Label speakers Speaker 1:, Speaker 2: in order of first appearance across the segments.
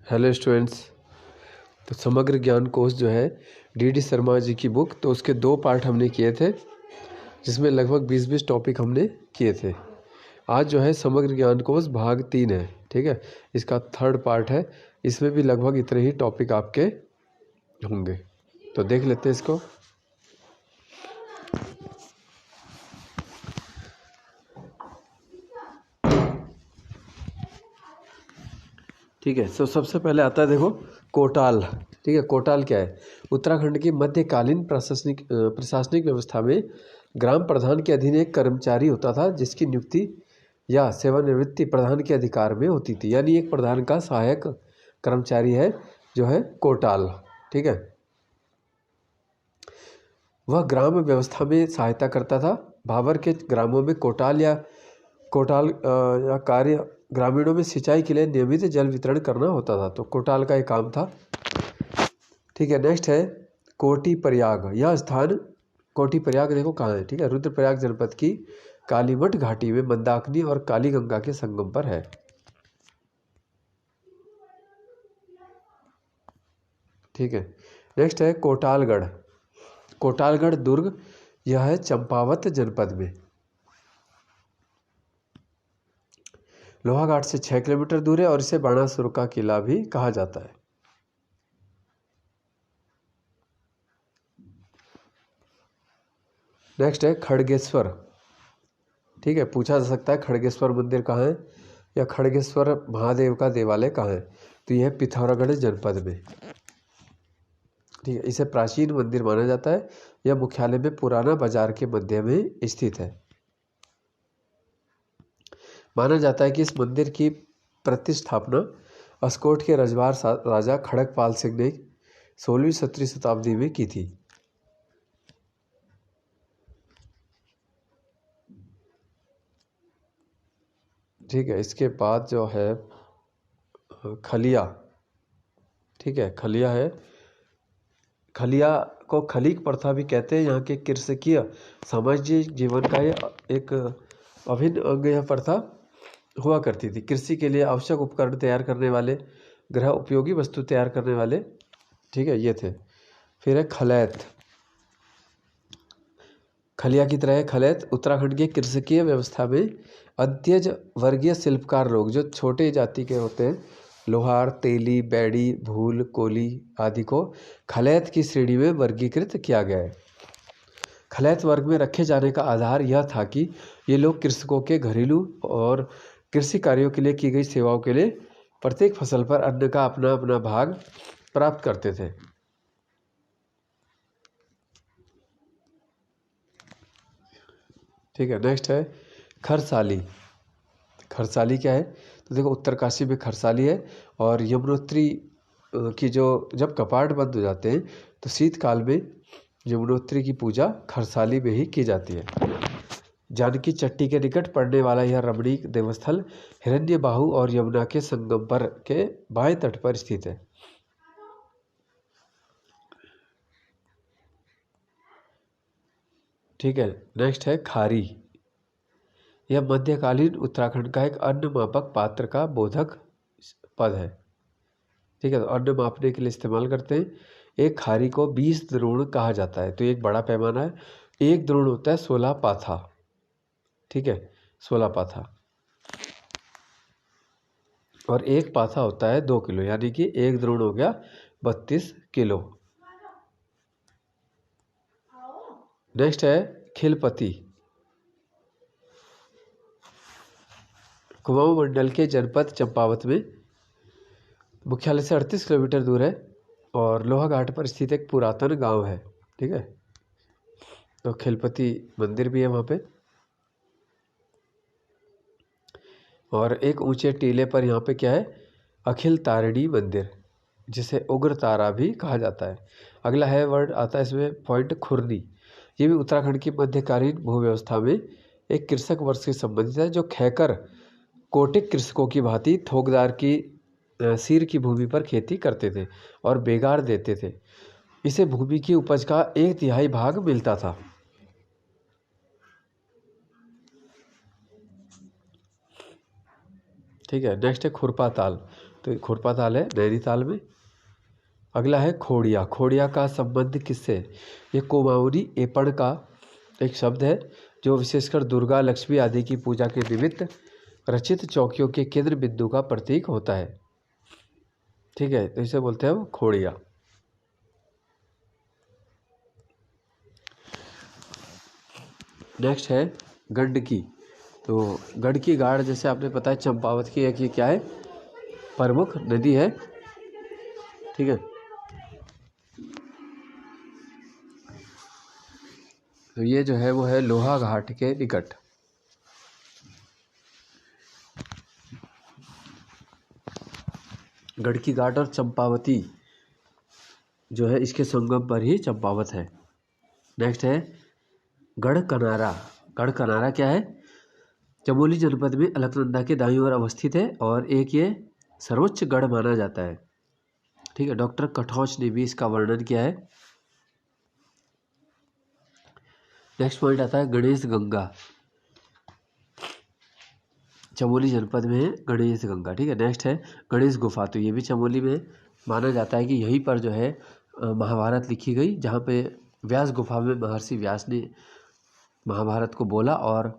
Speaker 1: Hello students. तो समग्र ज्ञान कोश जो है डी शर्मा जी की बुक, तो उसके 2 पार्ट हमने किए थे जिसमें लगभग 20-20 टॉपिक हमने किए थे। आज जो है समग्र ज्ञान कोश भाग 3 है, ठीक है। इसका 3rd पार्ट है, इसमें भी लगभग इतने ही टॉपिक आपके होंगे। तो देख लेते हैं इसको। ठीक है। तो सबसे पहले आता है, देखो, कोटाल। ठीक है, कोटाल क्या है? उत्तराखंड की मध्यकालीन प्रशासनिक व्यवस्था में ग्राम प्रधान के अधीन एक कर्मचारी होता था जिसकी नियुक्ति या सेवानिवृत्ति प्रधान के अधिकार में होती थी। यानी एक प्रधान का सहायक कर्मचारी है जो है कोटाल। ठीक है, वह ग्राम व्यवस्था में सहायता करता था। भाबर के ग्रामों में कोटाल या कार्य ग्रामीणों में सिंचाई के लिए नियमित जल वितरण करना होता था। तो कोटाल का एक काम था। ठीक है, नेक्स्ट है कोटी प्रयाग। यह स्थान कोटी प्रयाग देखो कहाँ है, ठीक है, रुद्रप्रयाग जनपद की कालीमठ घाटी में मंदाकिनी और काली गंगा के संगम पर है। ठीक है, नेक्स्ट है कोटालगढ़। कोटालगढ़ दुर्ग, यह है चंपावत जनपद में। लोहाघाट से 6 किलोमीटर दूर है और इसे बाणासुर का किला भी कहा जाता है। नेक्स्ट है खड़गेश्वर। ठीक है, पूछा जा सकता है खड़गेश्वर मंदिर कहाँ है या खड़गेश्वर महादेव का देवालय कहाँ है। तो यह पिथौरागढ़ जनपद में। ठीक है, इसे प्राचीन मंदिर माना जाता है। यह मुख्यालय में पुराना बाजार के मध्य में स्थित है। माना जाता है कि इस मंदिर की प्रतिष्ठापना अस्कोट के रजवार राजा खड़गपाल सिंह ने 16वीं-17वीं शताब्दी में की थी। ठीक है, इसके बाद जो है खलिया। ठीक है, खलिया है। खलिया को खलीक प्रथा भी कहते हैं। यहाँ के कृषकीय सामाजिक जीवन का ये एक अभिन्न अंग यह प्रथा हुआ करती थी। कृषि के लिए आवश्यक उपकरण तैयार करने वाले, गृह उपयोगी वस्तु तैयार करने वाले, ठीक है, ये थे। फिर है खलैत। खलिया की तरह है खलैत। उत्तराखंड के कृषकीय व्यवस्था में अंत्यज वर्गीय शिल्पकार लोग जो छोटे जाति के होते हैं, लोहार, तेली, बैड़ी, भूल, कोली आदि को खलैत की श्रेणी में वर्गीकृत किया गया है। खलैत वर्ग में रखे जाने का आधार यह था कि ये लोग कृषकों के घरेलू और कृषि कार्यों के लिए की गई सेवाओं के लिए प्रत्येक फसल पर अन्न का अपना अपना भाग प्राप्त करते थे। ठीक है, नेक्स्ट है खरसाली। खरसाली क्या है? तो देखो, उत्तरकाशी में खरसाली है और यमुनोत्री की जब कपाट बंद हो जाते हैं तो शीतकाल में यमुनोत्री की पूजा खरसाली में ही की जाती है। जानकी चट्टी के निकट पड़ने वाला यह रमणीक देवस्थल हिरण्यबाहु और यमुना के संगम पर के बाएं तट पर स्थित है। ठीक है, नेक्स्ट है खारी। यह मध्यकालीन उत्तराखंड का एक अन्न मापक पात्र का बोधक पद है। ठीक है, तो अन्न मापने के लिए इस्तेमाल करते हैं। एक खारी को 20 द्रोण कहा जाता है। तो एक बड़ा पैमाना है। एक द्रोण होता है 16 पाथा। ठीक है, 16 पाथा। और एक पाथा होता है 2 किलो, यानी कि एक द्रोण हो गया 32 किलो। नेक्स्ट है खिलपति। कुमाऊं मंडल के जनपद चंपावत में मुख्यालय से 38 किलोमीटर दूर है और लोहाघाट पर स्थित एक पुरातन गांव है। ठीक है, तो खिलपति मंदिर भी है वहाँ पे। और एक ऊंचे टीले पर यहाँ पे क्या है? अखिल तारिणी मंदिर, जिसे उग्र तारा भी कहा जाता है। अगला है वर्ड आता है इसमें पॉइंट खुरनी। ये भी उत्तराखंड की मध्यकालीन भू व्यवस्था में एक कृषक वर्ग से संबंधित है जो खैकर कोटिक कृषकों की भांति थोकदार की सीर की भूमि पर खेती करते थे और बेगार देते थे। इसे भूमि की उपज का 1/3 भाग मिलता था। ठीक है, नेक्स्ट है खुरपा ताल। तो खुरपा ताल है नैनीताल में। अगला है खोड़िया। खोड़िया का संबंध किससे? ये कुमाऊनी एपण का एक शब्द है जो विशेषकर दुर्गा, लक्ष्मी आदि की पूजा के निमित्त रचित चौकियों के केंद्र बिंदु का प्रतीक होता है। ठीक है, तो इसे बोलते हैं वो खोड़िया। नेक्स्ट है गंडकी। तो गंडकी घाट जैसे आपने पता है चंपावत की एक ये क्या है, प्रमुख नदी है। ठीक है, तो ये जो है वो है लोहा घाट के निकट। गंडकी घाट और चंपावती जो है इसके संगम पर ही चंपावत है। नेक्स्ट है गढ़कनारा। गढ़कनारा क्या है? चमोली जनपद में अलकनंदा के दाईं ओर अवस्थित है और एक ये सर्वोच्च गढ़ माना जाता है। ठीक है, डॉक्टर कठौच ने भी इसका वर्णन किया है। नेक्स्ट पॉइंट आता है गणेश गंगा। चमोली जनपद में है गणेश गंगा। ठीक है, नेक्स्ट है गणेश गुफा। तो ये भी चमोली में माना जाता है कि यहीं पर जो है महाभारत लिखी गई, जहाँ पे व्यास गुफा में महर्षि व्यास ने महाभारत को बोला और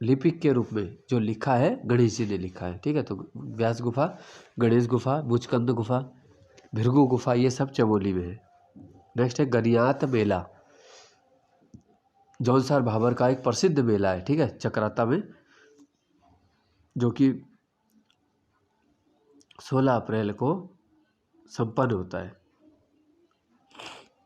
Speaker 1: लिपिक के रूप में जो लिखा है गणेश जी ने लिखा है। ठीक है, तो व्यास गुफा, गणेश गुफा, बुचकंद गुफा, भृगु गुफा, ये सब चमोली में है। नेक्स्ट है गनियात मेला। जौनसार भाबर का एक प्रसिद्ध मेला है। ठीक है, चक्राता में, जो कि 16 अप्रैल को संपन्न होता है।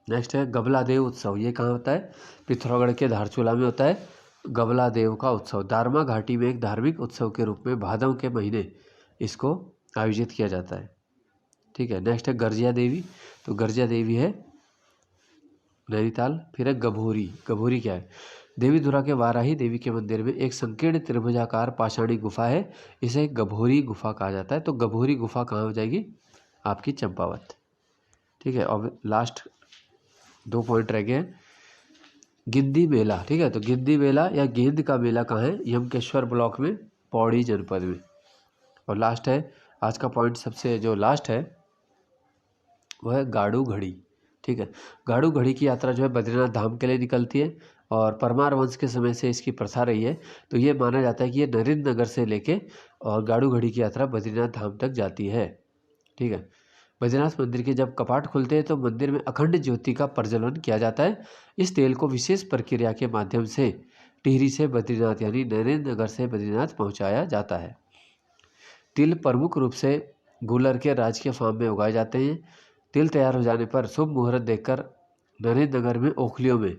Speaker 1: नेक्स्ट है गबला देव उत्सव। ये कहाँ होता है? पिथौरागढ़ के धारचूला में होता है गबला देव का उत्सव। दारमा घाटी में एक धार्मिक उत्सव के रूप में भादव के महीने इसको आयोजित किया जाता है। ठीक है, नेक्स्ट है गर्जिया देवी। तो गर्जिया देवी है नैनीताल। फिर है गभोरी। गभोरी क्या है? देवी धुरा के वाराही देवी के मंदिर में एक संकीर्ण त्रिभुजाकार पाषाणी गुफा है, इसे गभोरी गुफा कहा जाता है। तो गभोरी गुफा कहाँ हो जाएगी? आपकी चंपावत। ठीक है, और लास्ट 2 पॉइंट रह गए। गिंदी मेला। ठीक है, तो गिंदी मेला या गेंद का मेला कहाँ है? यमकेश्वर ब्लॉक में, पौड़ी जनपद में। और लास्ट है आज का पॉइंट, सबसे जो लास्ट है वो है गाड़ू घड़ी। ठीक है, गाड़ू घड़ी की यात्रा जो है बद्रीनाथ धाम के लिए निकलती है और परमार वंश के समय से इसकी प्रथा रही है। तो ये माना जाता है कि ये नरेंद्र नगर से लेके और गाड़ू घड़ी की यात्रा बद्रीनाथ धाम तक जाती है। ठीक है, बद्रीनाथ मंदिर के जब कपाट खुलते हैं तो मंदिर में अखंड ज्योति का प्रज्वलन किया जाता है। इस तेल को विशेष प्रक्रिया के माध्यम से टिहरी से बद्रीनाथ यानी नरेंद्र नगर से बद्रीनाथ पहुंचाया जाता है। तिल प्रमुख रूप से गुलर के राजकीय फार्म में उगाए जाते हैं। तिल तैयार हो जाने पर शुभ मुहूर्त देखकर नरेंद्र नगर में ओखलियों में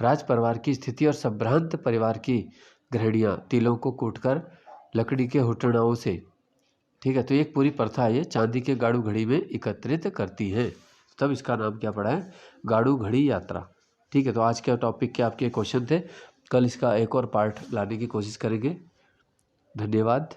Speaker 1: राज परिवार की स्थिति और संभ्रांत परिवार की गृहिणियाँ तिलों को कूटकर लकड़ी के हुटड़ाओं से, ठीक है, तो एक पूरी प्रथा है, ये चांदी के गाड़ू घड़ी में एकत्रित करती हैं। तब इसका नाम क्या पड़ा है? गाड़ू घड़ी यात्रा। ठीक है, तो आज के टॉपिक के आपके क्वेश्चन थे। कल इसका एक और पार्ट लाने की कोशिश करेंगे। धन्यवाद।